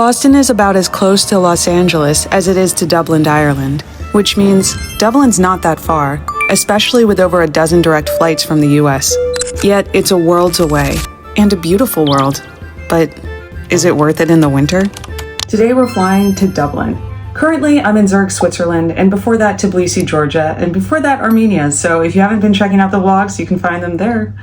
Boston is about as close to Los Angeles as it is to Dublin, Ireland, which means Dublin's not that far, especially with over a dozen direct flights from the US. Yet it's a world away, and a beautiful world. But is it worth it in the winter? Today we're flying to Dublin. Currently, I'm in Zurich, Switzerland, and before that Tbilisi, Georgia, and before that Armenia, so if you haven't been checking out the vlogs, you can find them there.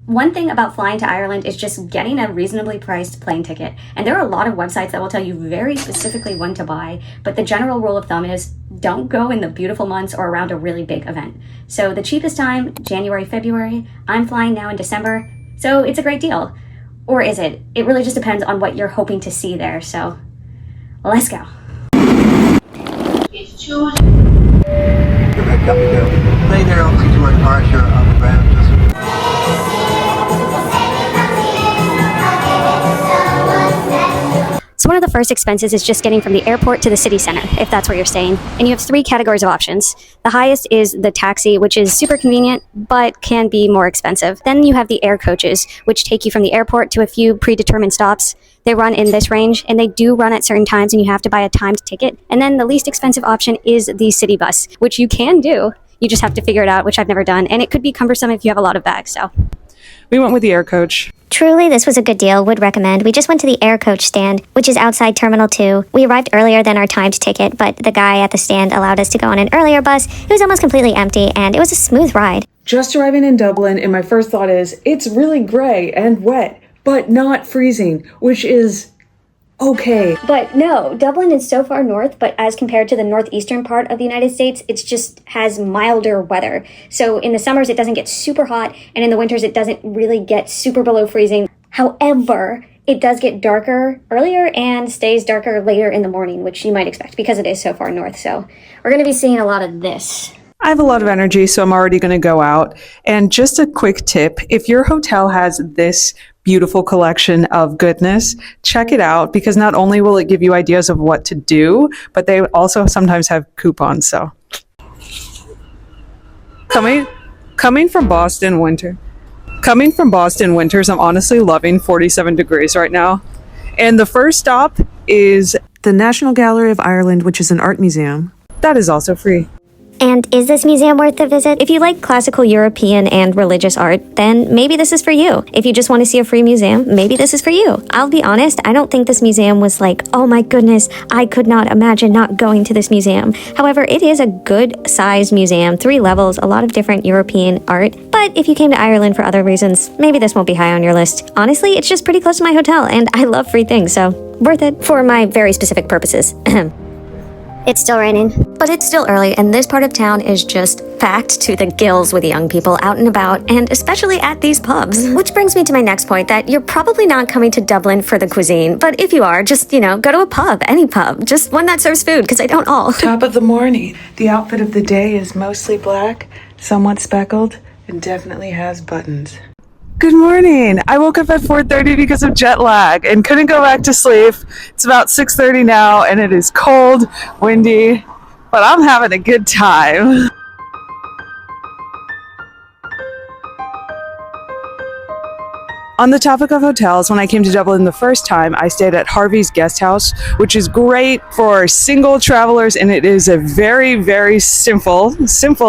One thing about flying to Ireland is just getting a reasonably priced plane ticket. And there are a lot of websites that will tell you very specifically when to buy, but the general rule of thumb is don't go in the beautiful months or around a really big event. So the cheapest time, January, February. I'm flying now in December, so it's a great deal. Or is it? It really just depends on what you're hoping to see there, so let's go. It's Tuesday. Play there, I'll see to my departure on the ground. So one of the first expenses is just getting from the airport to the city center, if that's where you're staying. And you have 3 categories of options. The highest is the taxi, which is super convenient, but can be more expensive. Then you have the air coaches, which take you from the airport to a few predetermined stops. They run in this range, and they do run at certain times, and you have to buy a timed ticket. And then the least expensive option is the city bus, which you can do. You just have to figure it out, which I've never done. And it could be cumbersome if you have a lot of bags, so. We went with the air coach. Truly, this was a good deal, would recommend. We just went to the air coach stand, which is outside Terminal 2. We arrived earlier than our timed ticket, but the guy at the stand allowed us to go on an earlier bus. It was almost completely empty, and it was a smooth ride. Just arriving in Dublin, and my first thought is, it's really gray and wet, but not freezing, which is okay. But no, Dublin is so far north, but as compared to the northeastern part of the United States, it just has milder weather. So in the summers, it doesn't get super hot, and in the winters, it doesn't really get super below freezing. However, it does get darker earlier and stays darker later in the morning, which you might expect because it is so far north. So we're going to be seeing a lot of this. I have a lot of energy, so I'm already going to go out. And just a quick tip, if your hotel has this beautiful collection of goodness, check it out, because not only will it give you ideas of what to do, but they also sometimes have coupons, so. Coming from Boston winters, I'm honestly loving 47 degrees right now. And the first stop is the National Gallery of Ireland, which is an art museum. That is also free. And is this museum worth a visit? If you like classical European and religious art, then maybe this is for you. If you just want to see a free museum, maybe this is for you. I'll be honest, I don't think this museum was like, oh my goodness, I could not imagine not going to this museum. However, it is a good sized museum, 3 levels, a lot of different European art. But if you came to Ireland for other reasons, maybe this won't be high on your list. Honestly, it's just pretty close to my hotel, and I love free things, so worth it for my very specific purposes. It's still raining. But it's still early, and this part of town is just packed to the gills with young people out and about, and especially at these pubs. Which brings me to my next point, that you're probably not coming to Dublin for the cuisine, but if you are, just, go to a pub, any pub, just one that serves food, because I don't all. Top of the morning. The outfit of the day is mostly black, somewhat speckled, and definitely has buttons. Good morning. I woke up at 4:30 because of jet lag and couldn't go back to sleep. It's about 6:30 now, and it is cold, windy, but I'm having a good time. On the topic of hotels, when I came to Dublin the first time, I stayed at Harvey's Guest House, which is great for single travelers, and it is a very, very simple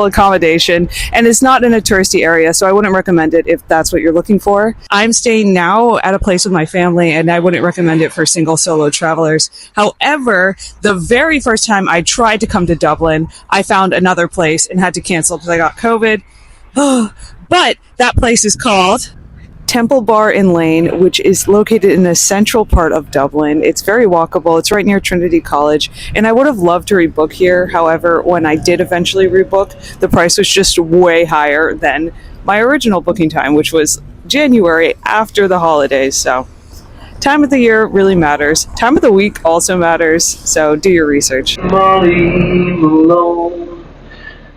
accommodation, and it's not in a touristy area, so I wouldn't recommend it if that's what you're looking for. I'm staying now at a place with my family, and I wouldn't recommend it for single solo travelers. However, the very first time I tried to come to Dublin, I found another place and had to cancel because I got COVID. But that place is called Temple Bar and Lane, which is located in the central part of Dublin. It's very walkable. It's right near Trinity College, and I would have loved to rebook here. However, when I did eventually rebook, the price was just way higher than my original booking time, which was January after the holidays. So time of the year really matters. Time of the week also matters, so do your research. Molly alone,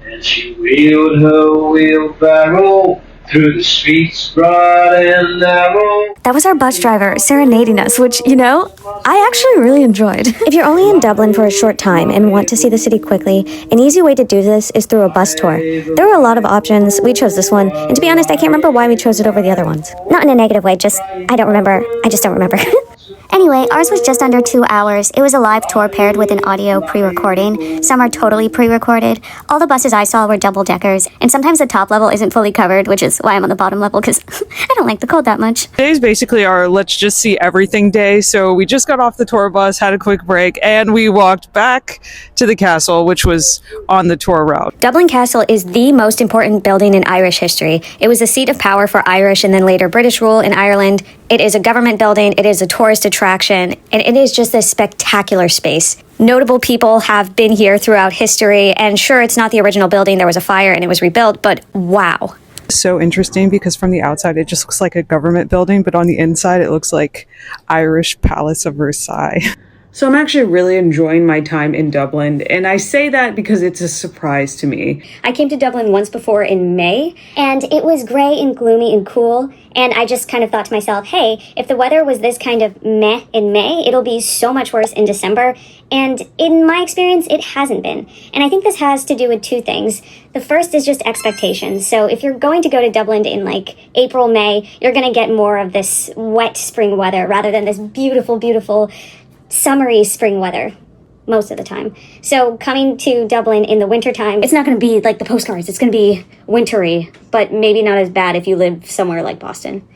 and she wheeled her wheelbarrow through the streets broad and narrow. That was our bus driver serenading us, which, I actually really enjoyed. If you're only in Dublin for a short time and want to see the city quickly, an easy way to do this is through a bus tour. There are a lot of options. We chose this one, and to be honest, I can't remember why we chose it over the other ones. Not in a negative way, I just don't remember. Anyway, ours was just under 2 hours. It was a live tour paired with an audio pre-recording. Some are totally pre-recorded. All the buses I saw were double-deckers, and sometimes the top level isn't fully covered, which is why I'm on the bottom level, because I don't like the cold that much. Today's basically our let's just see everything day. So we just got off the tour bus, had a quick break, and we walked back to the castle, which was on the tour route. Dublin Castle is the most important building in Irish history. It was the seat of power for Irish and then later British rule in Ireland. It is a government building, it is a tourist attraction, and it is just a spectacular space. Notable people have been here throughout history, and sure, it's not the original building, there was a fire and it was rebuilt, but wow. So interesting because from the outside it just looks like a government building, but on the inside it looks like Irish Palace of Versailles. So I'm actually really enjoying my time in Dublin, and I say that because it's a surprise to me. I came to Dublin once before in May, And it was gray and gloomy and cool, and I just kind of thought to myself, hey, if the weather was this kind of meh in May, it'll be so much worse in December. And in my experience, it hasn't been. And I think this has to do with two things. The first is just expectations. So if you're going to go to Dublin in like April, May, you're going to get more of this wet spring weather rather than this beautiful, beautiful summery spring weather most of the time. So coming to Dublin in the wintertime, it's not going to be like the postcards. It's going to be wintry, but maybe not as bad if you live somewhere like Boston.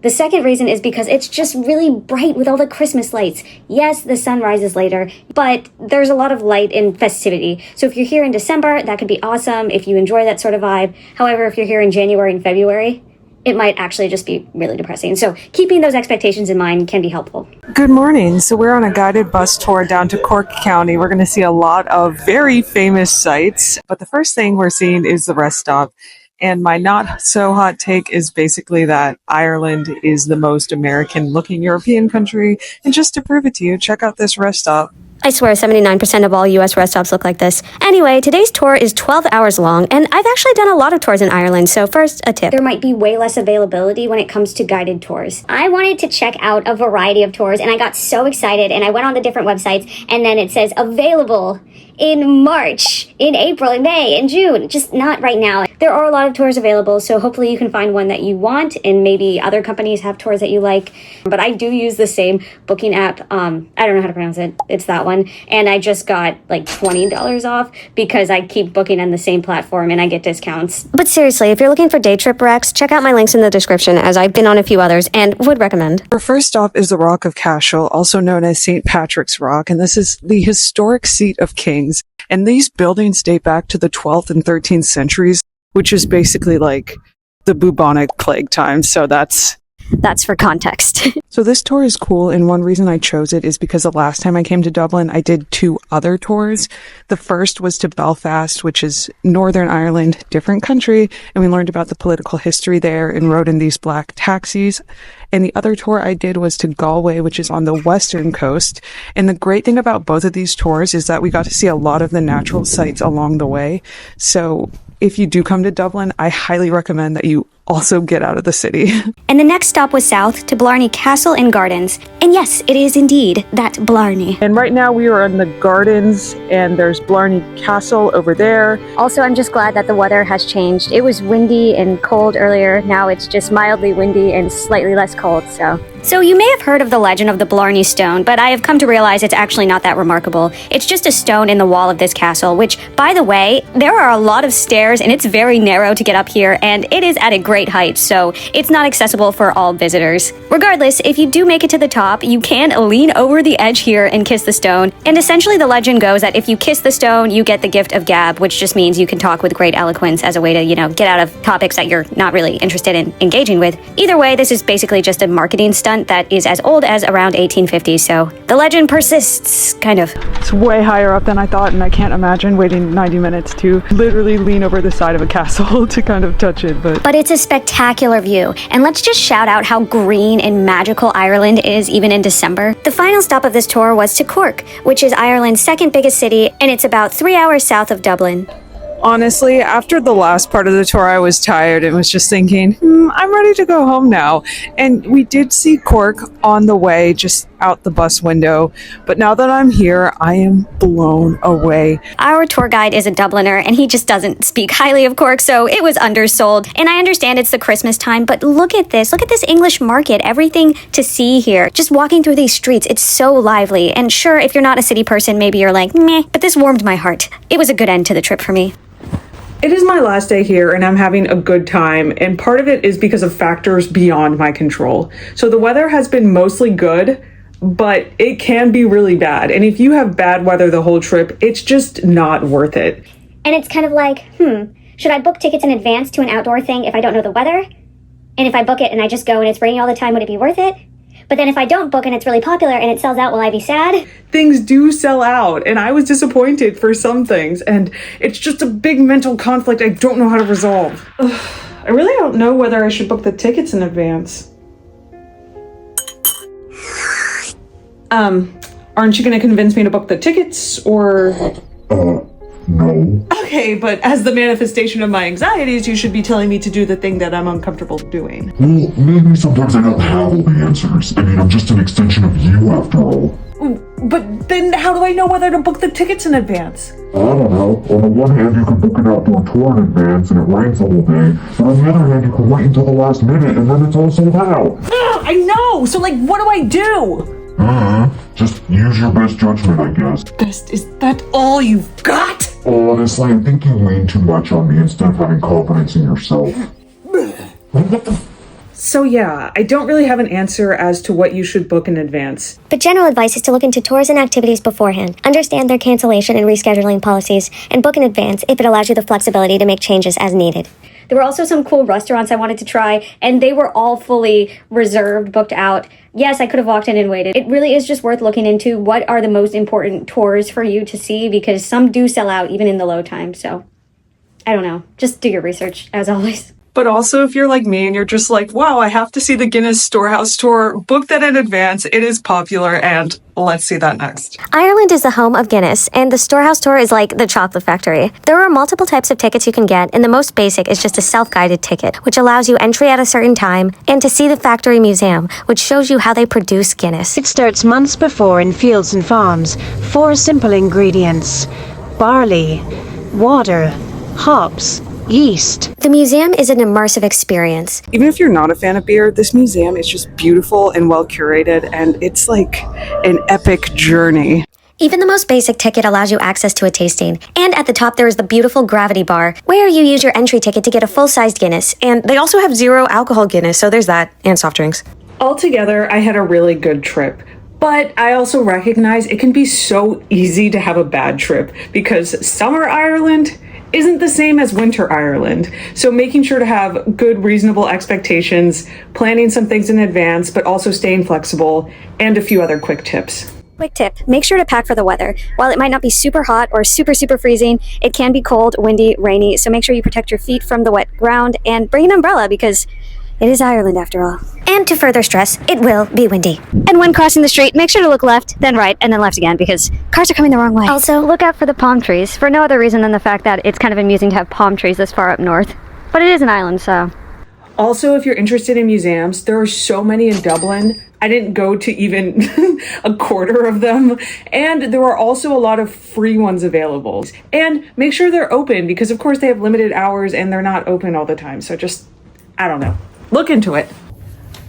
The second reason is because it's just really bright with all the Christmas lights. Yes, the sun rises later, but there's a lot of light and festivity. So if you're here in December, that could be awesome if you enjoy that sort of vibe. However, if you're here in January and February, it might actually just be really depressing. So keeping those expectations in mind can be helpful. Good morning. So we're on a guided bus tour down to Cork County. We're going to see a lot of very famous sites, but the first thing we're seeing is the rest stop. And my not so hot take is basically that Ireland is the most American looking European country. And just to prove it to you, check out this rest stop. I swear 79% of all US rest stops look like this. Anyway, today's tour is 12 hours long, and I've actually done a lot of tours in Ireland, so first, a tip. There might be way less availability when it comes to guided tours. I wanted to check out a variety of tours, and I got so excited, and I went on the different websites, and then it says available in March, in April, in May, in June, just not right now. There are a lot of tours available, so hopefully you can find one that you want, and maybe other companies have tours that you like. But I do use the same booking app. I don't know how to pronounce it. It's that one. And I just got like $20 off because I keep booking on the same platform and I get discounts. But seriously, if you're looking for day trip wrecks, check out my links in the description, as I've been on a few others and would recommend. Our first stop is the Rock of Cashel, also known as St. Patrick's Rock, and this is the historic seat of kings. And these buildings date back to the 12th and 13th centuries, which is basically like the bubonic plague time. So that's for context. So this tour is cool, and one reason I chose it is because the last time I came to Dublin, I did 2 other tours. The first was to Belfast, which is Northern Ireland, different country, and we learned about the political history there and rode in these black taxis. And the other tour I did was to Galway, which is on the western coast. And the great thing about both of these tours is that we got to see a lot of the natural sights along the way. So if you do come to Dublin, I highly recommend that you also get out of the city. And the next stop was south to Blarney Castle and Gardens. And yes, it is indeed that Blarney. And right now we are in the gardens, and there's Blarney Castle over there. Also, I'm just glad that the weather has changed. It was windy and cold earlier. Now it's just mildly windy and slightly less cold, So you may have heard of the legend of the Blarney Stone, but I have come to realize it's actually not that remarkable. It's just a stone in the wall of this castle, which, by the way, there are a lot of stairs and it's very narrow to get up here, and it is at a great height, so it's not accessible for all visitors. Regardless, if you do make it to the top, you can lean over the edge here and kiss the stone. And essentially the legend goes that if you kiss the stone, you get the gift of gab, which just means you can talk with great eloquence as a way to, get out of topics that you're not really interested in engaging with. Either way, this is basically just a marketing stunt that is as old as around 1850, so the legend persists, kind of. It's way higher up than I thought, and I can't imagine waiting 90 minutes to literally lean over the side of a castle to kind of touch it, But it's a spectacular view, and let's just shout out how green and magical Ireland is even in December. The final stop of this tour was to Cork, which is Ireland's second biggest city, and it's about 3 hours south of Dublin. Honestly, after the last part of the tour, I was tired and was just thinking, I'm ready to go home now. And we did see Cork on the way, just out the bus window. But now that I'm here, I am blown away. Our tour guide is a Dubliner, and he just doesn't speak highly of Cork, so it was undersold. And I understand it's the Christmas time, but look at this. Look at this English market. Everything to see here. Just walking through these streets, it's so lively. And sure, if you're not a city person, maybe you're like, meh, but this warmed my heart. It was a good end to the trip for me. It is my last day here and I'm having a good time, and part of it is because of factors beyond my control. So the weather has been mostly good, but it can be really bad. And if you have bad weather the whole trip, it's just not worth it. And it's kind of like, should I book tickets in advance to an outdoor thing if I don't know the weather? And if I book it and I just go and it's raining all the time, would it be worth it? But then if I don't book and it's really popular and it sells out, will I be sad? Things do sell out, and I was disappointed for some things, and it's just a big mental conflict I don't know how to resolve. I really don't know whether I should book the tickets in advance. Aren't you going to convince me to book the tickets, or... No. Okay, but as the manifestation of my anxieties, you should be telling me to do the thing that I'm uncomfortable doing. Well, maybe sometimes I don't have all the answers. I mean, I'm just an extension of you after all. But then how do I know whether to book the tickets in advance? I don't know. On the one hand, you can book an outdoor tour in advance and it rains the whole day. But on the other hand, you can wait until the last minute and then it's all sold out. I know! So, like, what do I do? Just use your best judgment, I guess. Is that all you've got? Honestly, I think you lean too much on me instead of having confidence in yourself. So yeah, I don't really have an answer as to what you should book in advance. But general advice is to look into tours and activities beforehand, understand their cancellation and rescheduling policies, and book in advance if it allows you the flexibility to make changes as needed. There were also some cool restaurants I wanted to try, and they were all fully reserved, booked out. Yes, I could have walked in and waited. It really is just worth looking into what are the most important tours for you to see, because some do sell out even in the low time. So, I don't know. Just do your research, as always. But also, if you're like me and you're just like, wow, I have to see the Guinness Storehouse tour, book that in advance. It is popular, and let's see that next. Ireland is the home of Guinness, and the Storehouse tour is like the chocolate factory. There are multiple types of tickets you can get, and the most basic is just a self-guided ticket, which allows you entry at a certain time and to see the factory museum, which shows you how they produce Guinness. It starts months before in fields and farms. 4 simple ingredients: barley, water, hops, yeast. The museum is an immersive experience. Even if you're not a fan of beer, this museum is just beautiful and well curated, and it's like an epic journey. Even the most basic ticket allows you access to a tasting. And at the top there is the beautiful gravity bar, where you use your entry ticket to get a full-sized Guinness. And they also have 0 alcohol Guinness, so there's that, and soft drinks. Altogether, I had a really good trip. But I also recognize it can be so easy to have a bad trip, because summer Ireland isn't the same as winter Ireland. So making sure to have good, reasonable expectations, planning some things in advance, but also staying flexible, and a few other quick tips. Quick tip, make sure to pack for the weather. While it might not be super hot or super freezing, it can be cold, windy, rainy, so make sure you protect your feet from the wet ground and bring an umbrella, because it is Ireland after all. And to further stress, it will be windy. And when crossing the street, make sure to look left, then right, and then left again, because cars are coming the wrong way. Also, look out for the palm trees, for no other reason than the fact that it's kind of amusing to have palm trees this far up north. But it is an island, so... Also, if you're interested in museums, there are so many in Dublin. I didn't go to even a quarter of them. And there are also a lot of free ones available. And make sure they're open, because of course they have limited hours and they're not open all the time. So just, I don't know. Look into it.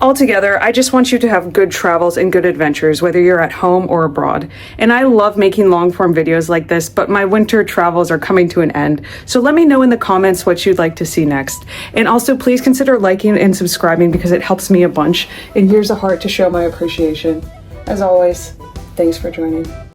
Altogether, I just want you to have good travels and good adventures, whether you're at home or abroad. And I love making long-form videos like this, but my winter travels are coming to an end. So let me know in the comments what you'd like to see next. And also, please consider liking and subscribing, because it helps me a bunch. And here's a heart to show my appreciation. As always, thanks for joining.